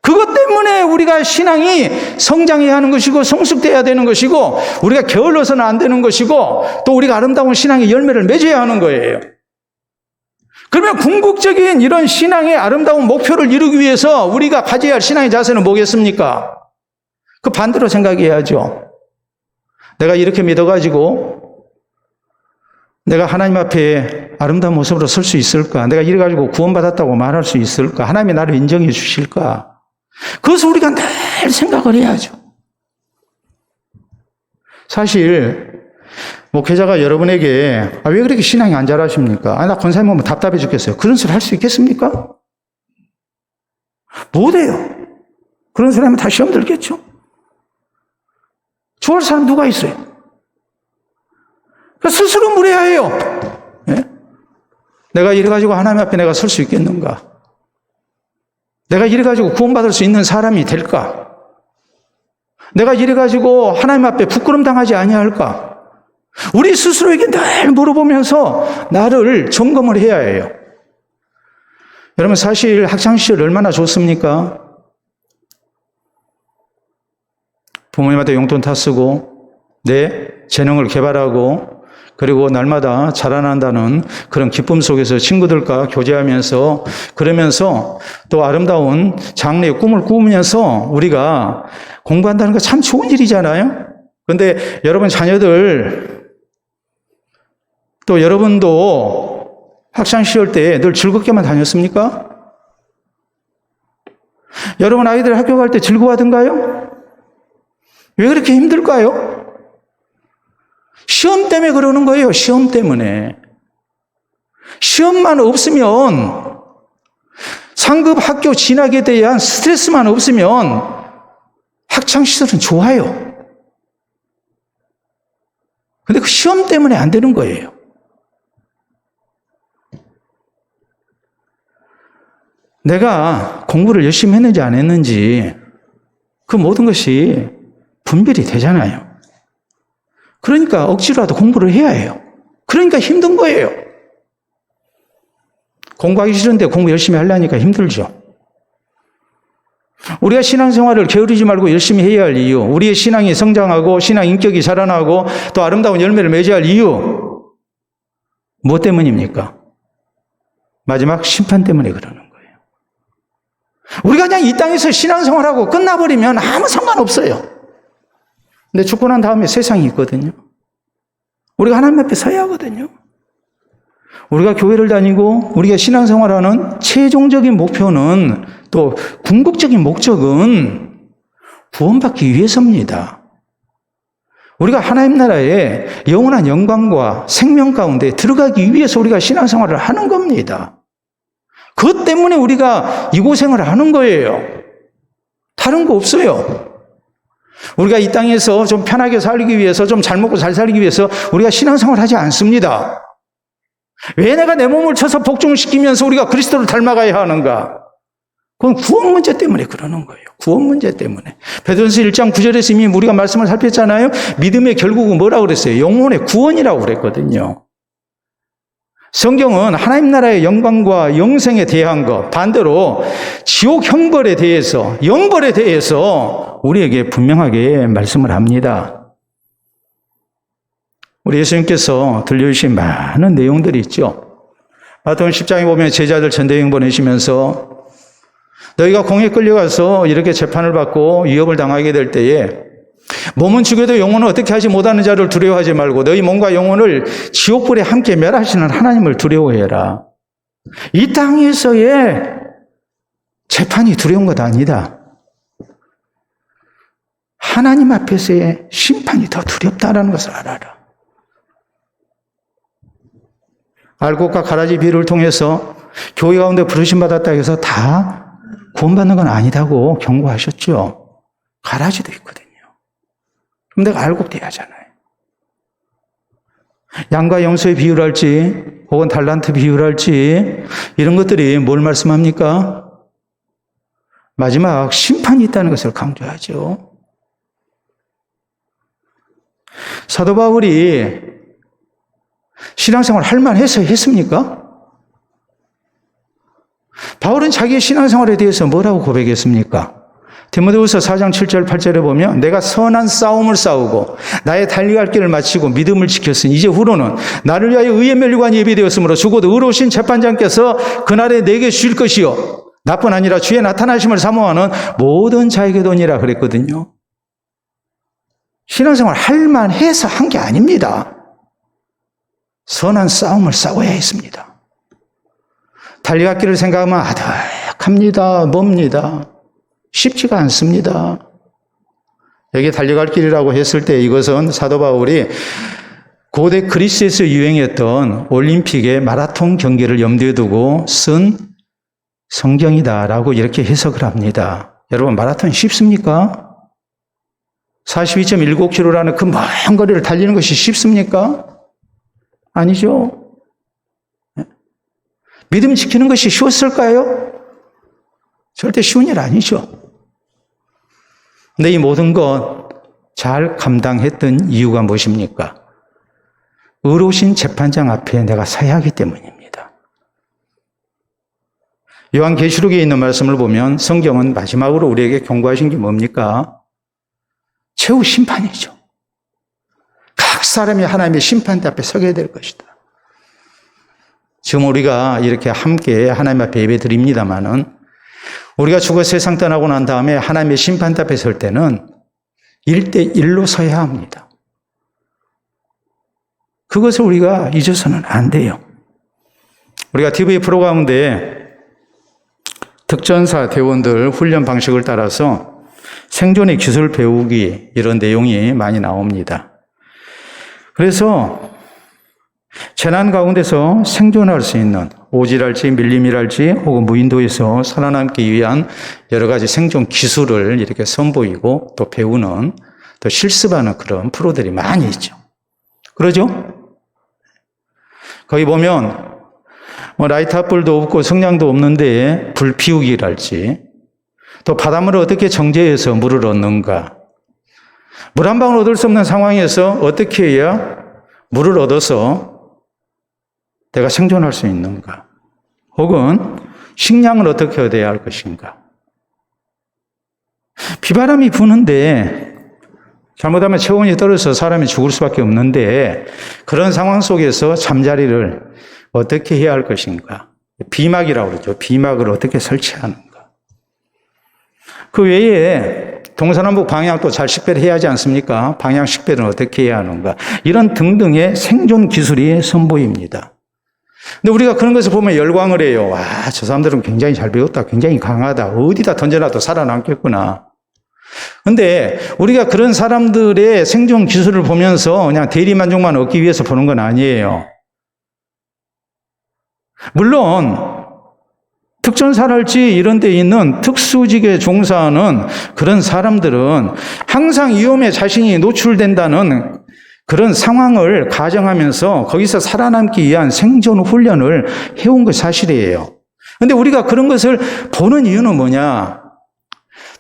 그것 때문에 우리가 신앙이 성장해야 하는 것이고 성숙돼야 되는 것이고 우리가 게을러서는 안 되는 것이고 또 우리가 아름다운 신앙의 열매를 맺어야 하는 거예요. 그러면 궁극적인 이런 신앙의 아름다운 목표를 이루기 위해서 우리가 가져야 할 신앙의 자세는 뭐겠습니까? 그 반대로 생각해야죠. 내가 이렇게 믿어가지고 내가 하나님 앞에 아름다운 모습으로 설 수 있을까? 내가 이래가지고 구원받았다고 말할 수 있을까? 하나님이 나를 인정해 주실까? 그것을 우리가 늘 생각을 해야죠. 사실 목회자가 여러분에게 왜 그렇게 신앙이 안 자라십니까? 나 권사님 보면 답답해 죽겠어요. 그런 소리 할 수 있겠습니까? 못해요. 그런 소리 하면 다 시험 들겠죠. 좋아할 사람 누가 있어요? 스스로 물어야 해요. 네? 내가 이래가지고 하나님 앞에 내가 설 수 있겠는가? 내가 이래가지고 구원받을 수 있는 사람이 될까? 내가 이래가지고 하나님 앞에 부끄럼 당하지 아니할까? 우리 스스로에게 늘 물어보면서 나를 점검을 해야 해요. 여러분, 사실 학창시절 얼마나 좋습니까? 부모님한테 용돈 다 쓰고 내 재능을 개발하고 그리고 날마다 자라난다는 그런 기쁨 속에서 친구들과 교제하면서 그러면서 또 아름다운 장래의 꿈을 꾸면서 우리가 공부한다는 거 참 좋은 일이잖아요. 그런데 여러분 자녀들, 또 여러분도 학창시절 때 늘 즐겁게만 다녔습니까? 여러분 아이들 학교 갈 때 즐거워하던가요? 왜 그렇게 힘들까요? 시험 때문에 그러는 거예요. 시험 때문에. 시험만 없으면, 상급 학교 진학에 대한 스트레스만 없으면 학창시절은 좋아요. 근데 그 시험 때문에 안 되는 거예요. 내가 공부를 열심히 했는지 안 했는지 그 모든 것이 분별이 되잖아요. 그러니까 억지로라도 공부를 해야 해요. 그러니까 힘든 거예요. 공부하기 싫은데 공부 열심히 하려니까 힘들죠. 우리가 신앙생활을 게으르지 말고 열심히 해야 할 이유, 우리의 신앙이 성장하고 신앙 인격이 자라나고 또 아름다운 열매를 맺어야 할 이유, 무엇 때문입니까? 마지막 심판 때문에 그러는 거예요. 우리가 그냥 이 땅에서 신앙생활하고 끝나버리면 아무 상관없어요. 근데 죽고 난 다음에 세상이 있거든요. 우리가 하나님 앞에 서야 하거든요. 우리가 교회를 다니고 우리가 신앙생활하는 최종적인 목표는, 또 궁극적인 목적은 구원받기 위해서입니다. 우리가 하나님 나라의 영원한 영광과 생명 가운데 들어가기 위해서 우리가 신앙생활을 하는 겁니다. 그것 때문에 우리가 이 고생을 하는 거예요. 다른 거 없어요. 우리가 이 땅에서 좀 편하게 살기 위해서, 좀 잘 먹고 잘 살기 위해서 우리가 신앙생활을 하지 않습니다. 왜 내가 내 몸을 쳐서 복종시키면서 우리가 그리스도를 닮아가야 하는가? 그건 구원 문제 때문에 그러는 거예요. 구원 문제 때문에. 베드로전서 1장 9절에서 이미 우리가 말씀을 살폈잖아요. 믿음의 결국은 뭐라고 그랬어요? 영혼의 구원이라고 그랬거든요. 성경은 하나님 나라의 영광과 영생에 대한 것, 반대로 지옥 형벌에 대해서, 영벌에 대해서 우리에게 분명하게 말씀을 합니다. 우리 예수님께서 들려주신 많은 내용들이 있죠. 마태복음 10장에 보면 제자들 전대여행 보내시면서 너희가 공에 끌려가서 이렇게 재판을 받고 위협을 당하게 될 때에 몸은 죽여도 영혼은 어떻게 하지 못하는 자를 두려워하지 말고 너희 몸과 영혼을 지옥불에 함께 멸하시는 하나님을 두려워해라. 이 땅에서의 재판이 두려운 것 아니다. 하나님 앞에서의 심판이 더 두렵다라는 것을 알아라. 알곡과 가라지 비유를 통해서 교회 가운데 부르심받았다 해서 다 구원받는 건 아니다고 경고하셨죠. 가라지도 있거든요. 그럼 내가 알곡 돼야 하잖아요. 양과 염소의 비유를 할지 혹은 달란트 비유를 할지 이런 것들이 뭘 말씀합니까? 마지막 심판이 있다는 것을 강조하죠. 사도 바울이 신앙생활 할 만해서 했습니까? 바울은 자기의 신앙생활에 대해서 뭐라고 고백했습니까? 디모데후서 4장 7절 8절에 보면 내가 선한 싸움을 싸우고 나의 달려갈 길을 마치고 믿음을 지켰으니 이제 후로는 나를 위하여 의의 멸류관이 예비되었으므로 죽어도 의로우신 재판장께서 그날에 내게 주실 것이요 나뿐 아니라 주의 나타나심을 사모하는 모든 자에게도니라 그랬거든요. 신앙생활 할 만해서 한 게 아닙니다. 선한 싸움을 싸워야 했습니다. 달려갔기를 생각하면 아득합니다. 멉니다. 쉽지가 않습니다. 여기 달려갈 길이라고 했을 때 이것은 사도 바울이 고대 그리스에서 유행했던 올림픽의 마라톤 경기를 염두에 두고 쓴 성경이다라고 이렇게 해석을 합니다. 여러분 마라톤 쉽습니까? 42.19km라는 그 먼 거리를 달리는 것이 쉽습니까? 아니죠. 믿음 지키는 것이 쉬웠을까요? 절대 쉬운 일 아니죠. 근데 이 모든 것 잘 감당했던 이유가 무엇입니까? 의로우신 재판장 앞에 내가 서야 하기 때문입니다. 요한계시록에 있는 말씀을 보면 성경은 마지막으로 우리에게 경고하신 게 뭡니까? 최후 심판이죠. 각 사람이 하나님의 심판대 앞에 서게 될 것이다. 지금 우리가 이렇게 함께 하나님 앞에 예배 드립니다마는 우리가 죽어 세상 떠나고 난 다음에 하나님의 심판대 앞에 설 때는 1대1로 서야 합니다. 그것을 우리가 잊어서는 안 돼요. 우리가 TV 프로 가운데 특전사 대원들 훈련 방식을 따라서 생존의 기술 배우기 이런 내용이 많이 나옵니다. 그래서 재난 가운데서 생존할 수 있는 오지랄지 밀림이랄지 혹은 무인도에서 살아남기 위한 여러 가지 생존 기술을 이렇게 선보이고 또 배우는 또 실습하는 그런 프로들이 많이 있죠. 그러죠? 거기 보면 라이터 불도 없고 성냥도 없는데 불 피우기랄지 또 바닷물을 어떻게 정제해서 물을 얻는가 물 한 방울 얻을 수 없는 상황에서 어떻게 해야 물을 얻어서 내가 생존할 수 있는가 혹은 식량을 어떻게 얻어야 할 것인가 비바람이 부는데 잘못하면 체온이 떨어져서 사람이 죽을 수밖에 없는데 그런 상황 속에서 잠자리를 어떻게 해야 할 것인가 비막이라고 그러죠. 비막을 어떻게 설치하는가 그 외에 동서남북 방향도 잘 식별해야 하지 않습니까? 방향 식별은 어떻게 해야 하는가 이런 등등의 생존 기술이 선보입니다. 근데 우리가 그런 것을 보면 열광을 해요. 와, 저 사람들은 굉장히 잘 배웠다. 굉장히 강하다. 어디다 던져놔도 살아남겠구나. 근데 우리가 그런 사람들의 생존 기술을 보면서 그냥 대리만족만 얻기 위해서 보는 건 아니에요. 물론 특전사랄지 이런 데 있는 특수직에 종사하는 그런 사람들은 항상 위험에 자신이 노출된다는 그런 상황을 가정하면서 거기서 살아남기 위한 생존 훈련을 해온 것이 사실이에요. 그런데 우리가 그런 것을 보는 이유는 뭐냐?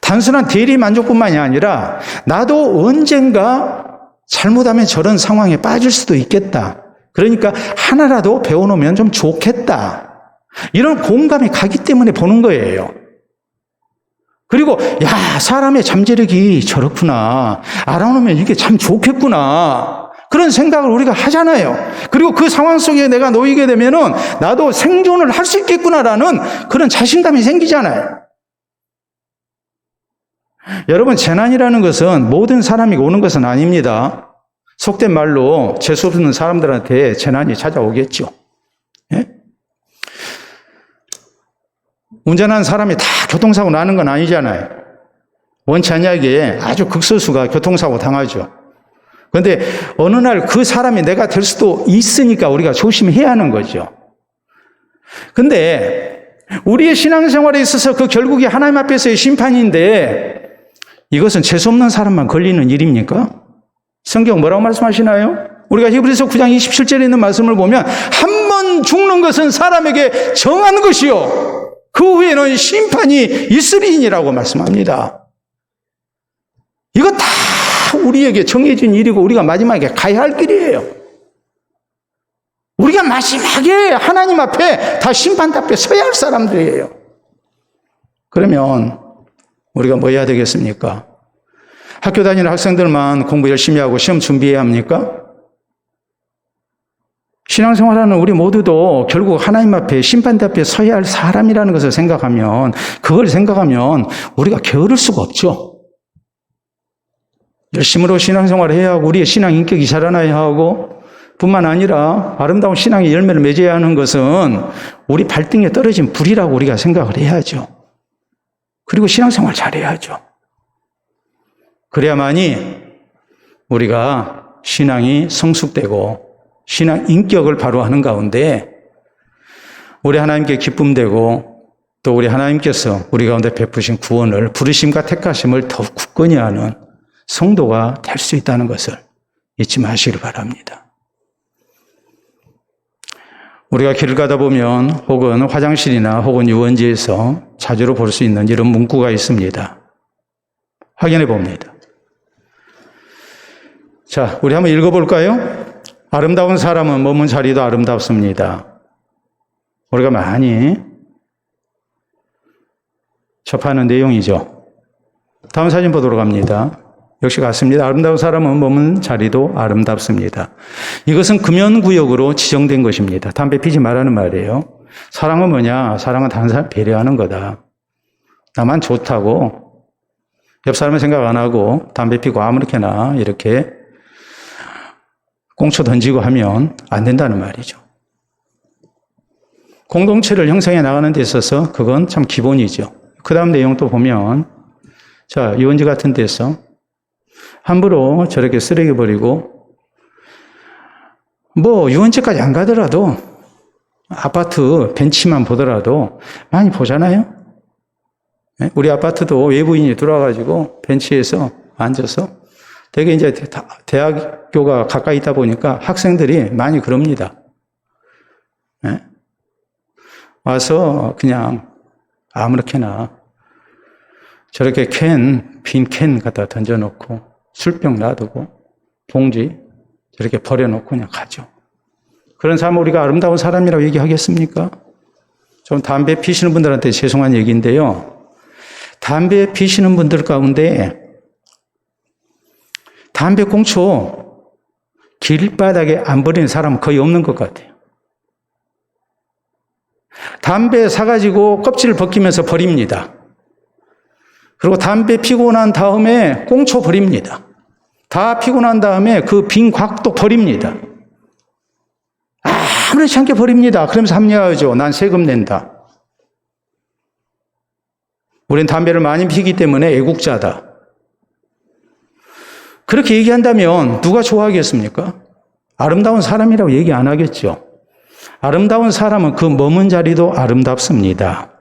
단순한 대리 만족뿐만이 아니라 나도 언젠가 잘못하면 저런 상황에 빠질 수도 있겠다. 그러니까 하나라도 배워놓으면 좀 좋겠다. 이런 공감이 가기 때문에 보는 거예요. 그리고 야, 사람의 잠재력이 저렇구나. 알아놓으면 이게 참 좋겠구나. 그런 생각을 우리가 하잖아요. 그리고 그 상황 속에 내가 놓이게 되면은 나도 생존을 할 수 있겠구나라는 그런 자신감이 생기잖아요. 여러분, 재난이라는 것은 모든 사람이 오는 것은 아닙니다. 속된 말로 재수 없는 사람들한테 재난이 찾아오겠죠. 예? 운전하는 사람이 다 교통사고 나는 건 아니잖아요. 원치 않게 아주 극소수가 교통사고 당하죠. 그런데 어느 날 그 사람이 내가 될 수도 있으니까 우리가 조심해야 하는 거죠. 근데 우리의 신앙생활에 있어서 그 결국이 하나님 앞에서의 심판인데 이것은 재수없는 사람만 걸리는 일입니까? 성경 뭐라고 말씀하시나요? 우리가 히브리서 9장 27절에 있는 말씀을 보면 한 번 죽는 것은 사람에게 정한 것이요 그 후에는 심판이 있으리니라고 말씀합니다. 이거 다 우리에게 정해진 일이고 우리가 마지막에 가야 할 길이에요. 우리가 마지막에 하나님 앞에 다 심판 앞에 서야 할 사람들이에요. 그러면 우리가 뭐 해야 되겠습니까? 학교 다니는 학생들만 공부 열심히 하고 시험 준비해야 합니까? 신앙생활하는 우리 모두도 결국 하나님 앞에 심판대 앞에 서야 할 사람이라는 것을 생각하면 그걸 생각하면 우리가 게으를 수가 없죠. 열심으로 신앙생활을 해야 하고 우리의 신앙 인격이 자라나야 하고 뿐만 아니라 아름다운 신앙의 열매를 맺어야 하는 것은 우리 발등에 떨어진 불이라고 우리가 생각을 해야죠. 그리고 신앙생활 잘해야죠. 그래야만이 우리가 신앙이 성숙되고 신앙 인격을 바로 하는 가운데 우리 하나님께 기쁨되고 또 우리 하나님께서 우리 가운데 베푸신 구원을 부르심과 택하심을 더욱 굳건히 하는 성도가 될 수 있다는 것을 잊지 마시길 바랍니다. 우리가 길을 가다 보면 혹은 화장실이나 혹은 유원지에서 자주로 볼 수 있는 이런 문구가 있습니다. 확인해 봅니다. 자, 우리 한번 읽어볼까요? 아름다운 사람은 머문 자리도 아름답습니다. 우리가 많이 접하는 내용이죠. 다음 사진 보도록 합니다. 역시 같습니다. 아름다운 사람은 머문 자리도 아름답습니다. 이것은 금연구역으로 지정된 것입니다. 담배 피지 말라는 말이에요. 사랑은 뭐냐? 사랑은 다른 사람 배려하는 거다. 나만 좋다고 옆 사람은 생각 안 하고 담배 피고 아무렇게나 이렇게 꽁초 던지고 하면 안 된다는 말이죠. 공동체를 형성해 나가는 데 있어서 그건 참 기본이죠. 그 다음 내용 또 보면, 자, 유원지 같은 데서 함부로 저렇게 쓰레기 버리고, 뭐, 유원지까지 안 가더라도, 아파트 벤치만 보더라도 많이 보잖아요? 우리 아파트도 외부인이 들어와가지고 벤치에서 앉아서 되게 이제 대학교가 가까이 있다 보니까 학생들이 많이 그럽니다. 와서 그냥 아무렇게나 저렇게 빈 캔 갖다 던져놓고 술병 놔두고 봉지 저렇게 버려놓고 그냥 가죠. 그런 사람을 우리가 아름다운 사람이라고 얘기하겠습니까? 좀 담배 피시는 분들한테 죄송한 얘기인데요. 담배 피시는 분들 가운데 담배 꽁초 길바닥에 안 버리는 사람은 거의 없는 것 같아요. 담배 사가지고 껍질을 벗기면서 버립니다. 그리고 담배 피고 난 다음에 꽁초 버립니다. 다 피고 난 다음에 그 빈 곽도 버립니다. 아무렇지 않게 버립니다. 그러면서 합리화하죠. 난 세금 낸다. 우린 담배를 많이 피기 때문에 애국자다. 그렇게 얘기한다면 누가 좋아하겠습니까? 아름다운 사람이라고 얘기 안 하겠죠. 아름다운 사람은 그 머문 자리도 아름답습니다.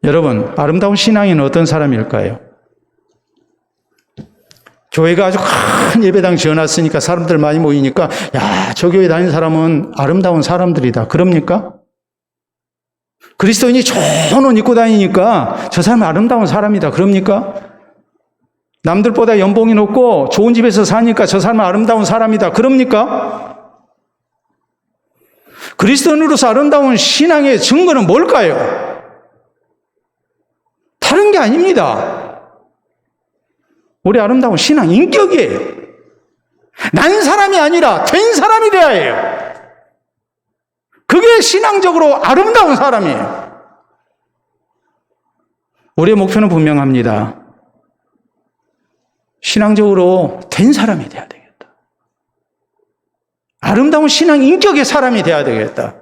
여러분, 아름다운 신앙인은 어떤 사람일까요? 교회가 아주 큰 예배당 지어놨으니까 사람들 많이 모이니까 야, 저 교회 다니는 사람은 아름다운 사람들이다. 그럽니까? 그리스도인이 좋은 옷 입고 다니니까 저 사람은 아름다운 사람이다. 그럽니까? 남들보다 연봉이 높고 좋은 집에서 사니까 저 사람은 아름다운 사람이다. 그럽니까? 그리스도인으로서 아름다운 신앙의 증거는 뭘까요? 다른 게 아닙니다. 우리 아름다운 신앙 인격이에요. 난 사람이 아니라 된 사람이 되어야 해요. 그게 신앙적으로 아름다운 사람이에요. 우리의 목표는 분명합니다. 신앙적으로 된 사람이 되어야 되겠다. 아름다운 신앙 인격의 사람이 되어야 되겠다.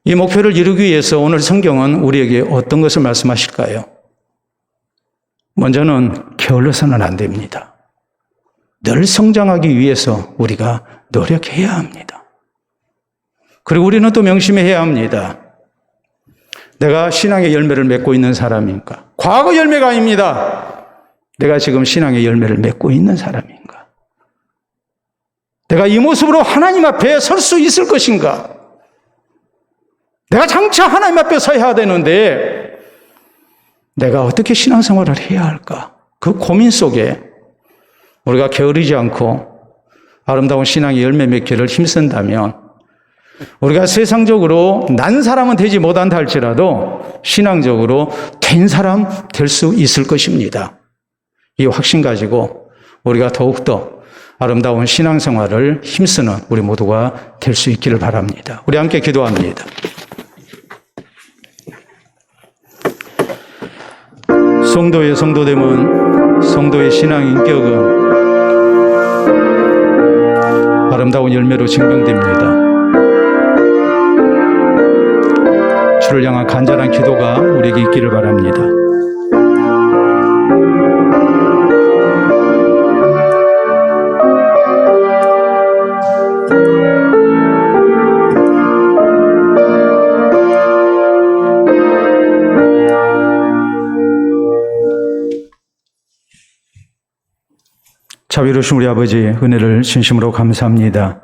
이 목표를 이루기 위해서 오늘 성경은 우리에게 어떤 것을 말씀하실까요? 먼저는 게을러서는 안 됩니다. 늘 성장하기 위해서 우리가 노력해야 합니다. 그리고 우리는 또 명심해야 합니다. 내가 신앙의 열매를 맺고 있는 사람인가? 과거 열매가 아닙니다. 내가 지금 신앙의 열매를 맺고 있는 사람인가? 내가 이 모습으로 하나님 앞에 설 수 있을 것인가? 내가 장차 하나님 앞에 서야 되는데 내가 어떻게 신앙생활을 해야 할까? 그 고민 속에 우리가 게으르지 않고 아름다운 신앙의 열매 맺기를 힘쓴다면 우리가 세상적으로 난 사람은 되지 못한다 할지라도 신앙적으로 된 사람 될 수 있을 것입니다. 이 확신 가지고 우리가 더욱더 아름다운 신앙생활을 힘쓰는 우리 모두가 될 수 있기를 바랍니다. 우리 함께 기도합니다. 성도의 성도됨은, 성도의 신앙 인격은 아름다운 열매로 증명됩니다. 주를 향한 간절한 기도가 우리에게 있기를 바랍니다. 자비로우신 우리 아버지 은혜를 진심으로 감사합니다.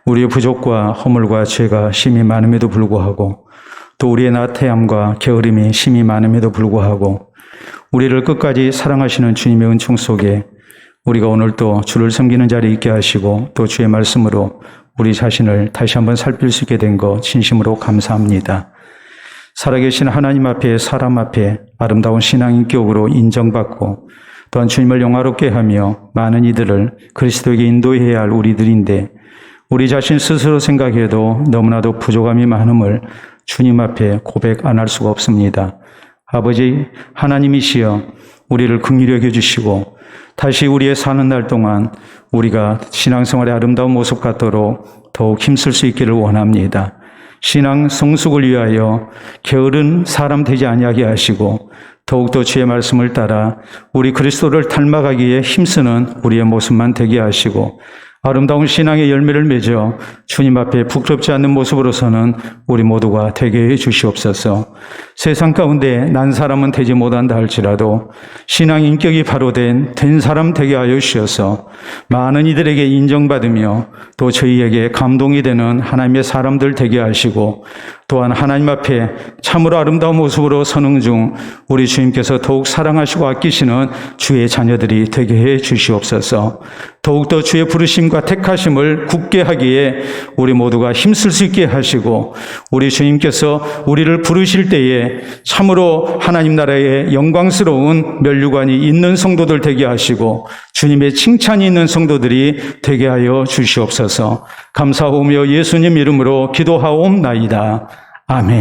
우리의 부족과 허물과 죄가 심히 많음에도 불구하고 또 우리의 나태함과 게으름이 심히 많음에도 불구하고 우리를 끝까지 사랑하시는 주님의 은총 속에 우리가 오늘 또 주를 섬기는 자리에 있게 하시고 또 주의 말씀으로 우리 자신을 다시 한번 살필 수 있게 된 것 진심으로 감사합니다. 살아계신 하나님 앞에 사람 앞에 아름다운 신앙 인격으로 인정받고 또한 주님을 영화롭게 하며 많은 이들을 그리스도에게 인도해야 할 우리들인데 우리 자신 스스로 생각해도 너무나도 부족함이 많음을 주님 앞에 고백 안 할 수가 없습니다. 아버지 하나님이시여 우리를 긍휼히 여겨주시고 다시 우리의 사는 날 동안 우리가 신앙생활의 아름다운 모습 같도록 더욱 힘쓸 수 있기를 원합니다. 신앙 성숙을 위하여 게으른 사람 되지 아니하게 하시고 더욱더 주의 말씀을 따라 우리 그리스도를 닮아가기에 힘쓰는 우리의 모습만 되게 하시고 아름다운 신앙의 열매를 맺어 주님 앞에 부끄럽지 않는 모습으로서는 우리 모두가 되게 해 주시옵소서. 세상 가운데 난 사람은 되지 못한다 할지라도 신앙 인격이 바로 된 사람 되게 하여 주셔서 많은 이들에게 인정받으며 또 저희에게 감동이 되는 하나님의 사람들 되게 하시고 또한 하나님 앞에 참으로 아름다운 모습으로 서는 중 우리 주님께서 더욱 사랑하시고 아끼시는 주의 자녀들이 되게 해 주시옵소서. 더욱더 주의 부르심과 택하심을 굳게 하기에 우리 모두가 힘쓸 수 있게 하시고 우리 주님께서 우리를 부르실 때에 참으로 하나님 나라의 영광스러운 면류관이 있는 성도들 되게 하시고 주님의 칭찬이 있는 성도들이 되게 하여 주시옵소서. 감사하오며 예수님 이름으로 기도하옵나이다. 아멘.